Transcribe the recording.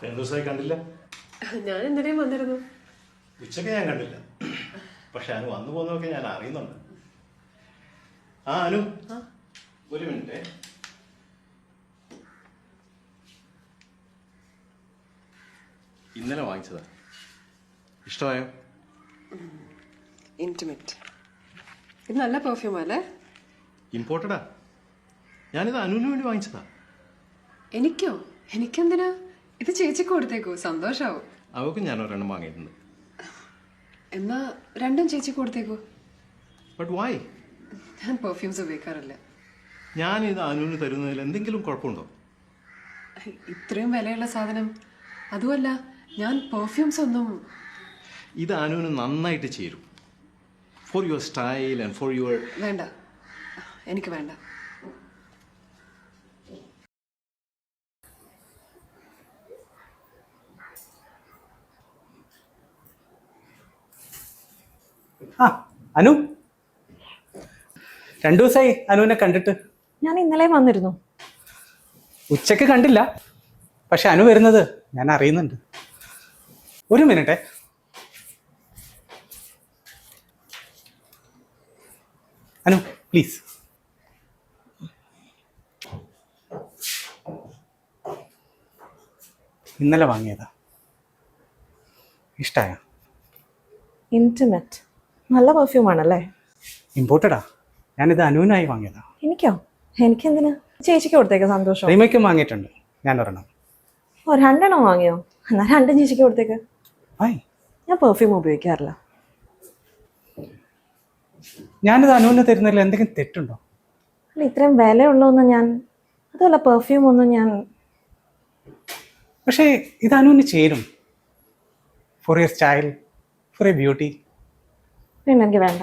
രണ്ടു ദിവസമായി കണ്ടില്ല. ഞാൻ എന്തിനേയും വന്നിരുന്നു. ഉച്ചക്ക് ഞാൻ കണ്ടില്ല, പക്ഷെ അനു വന്നു പോകുന്നതൊക്കെ ഞാൻ അറിയുന്നുണ്ട്. ആ അനു, ഒരു മിനിറ്റ്. ഇന്നലെ വാങ്ങിച്ചതാ, ഇഷ്ടമായോ? ഇന്റിമേറ്റ്. ഇത് നല്ല പെർഫ്യൂം അല്ലേ? ഇമ്പോർട്ടഡാ. ഞാനിത് അനുവിന് വേണ്ടി വാങ്ങിച്ചതാ. എനിക്കോ? എനിക്കെന്തിനാ? ഇത് ചേച്ചിക്ക് കൊടുത്തേക്കോ, സന്തോഷാവും. അവക്കും ഞാൻ ഒരെണ്ണം വാങ്ങിയിട്ടുണ്ട്. എന്നാ രണ്ടും ചേച്ചിക്ക് കൊടുത്തേക്കോ. But why? ഞാൻ പെർഫ്യൂംസ് ഉപയോഗിക്കാറില്ല. ഞാൻ ഇത് അനുവിന് തരുന്നതിൽ എന്തെങ്കിലും കുഴപ്പമുണ്ടോ? ഇത്രയും വിലയുള്ള സാധനം. അതുമല്ല, ഞാൻ പെർഫ്യൂംസ് ഒന്നും. ഇത് അനുവിന് നന്നായിട്ട് ചേരും. For your style and for your. വേണ്ട, എനിക്ക് വേണ്ട. ആ അനു, 2 ദിവസമായി അനുവിനെ കണ്ടിട്ട്. ഞാൻ ഇന്നലെ വന്നിരുന്നു. ഉച്ചക്ക് കണ്ടില്ല, പക്ഷെ അനു വരുന്നത് ഞാൻ അറിയുന്നുണ്ട്. ഒരു മിനിറ്റ്. അനു പ്ലീസ്. ഇന്നലെ വാങ്ങിയതാ, ഇഷ്ടമായ? ഇന്റിമേറ്റ് നല്ല പെർഫ്യൂം ആണല്ലേ? ഇമ്പോർട്ടഡാ. ഞാനിത് അനുവിനായി വാങ്ങിയതാ. എനിക്കോ? എനിക്കെന്തിനാ? ചേച്ചിക്ക് കൊടുത്തേക്ക്, സന്തോഷം. റീമയ്ക്കും വാങ്ങിയിട്ടുണ്ട് ഞാൻ ഒരെണ്ണം. ഓ, 2 എണ്ണം വാങ്ങിയോ? എന്നാൽ 2 ചേച്ചിക്ക് കൊടുത്തേക്ക്. ആയി. ഞാൻ പെർഫ്യൂം ഉപയോഗിക്കാറില്ല. ഞാനിത് അനുവിന് തരുന്നതിൽ എന്തെങ്കിലും തെറ്റുണ്ടോ? അല്ല, ഇത്രയും വിലയുള്ളതൊന്നും ഞാൻ, അതുമല്ല പെർഫ്യൂം ഒന്നും ഞാൻ. പക്ഷേ ഇത് അനുവിന് ചേരും. For your style, for your beauty. പിന്നെ എനിക്ക് വേണ്ട.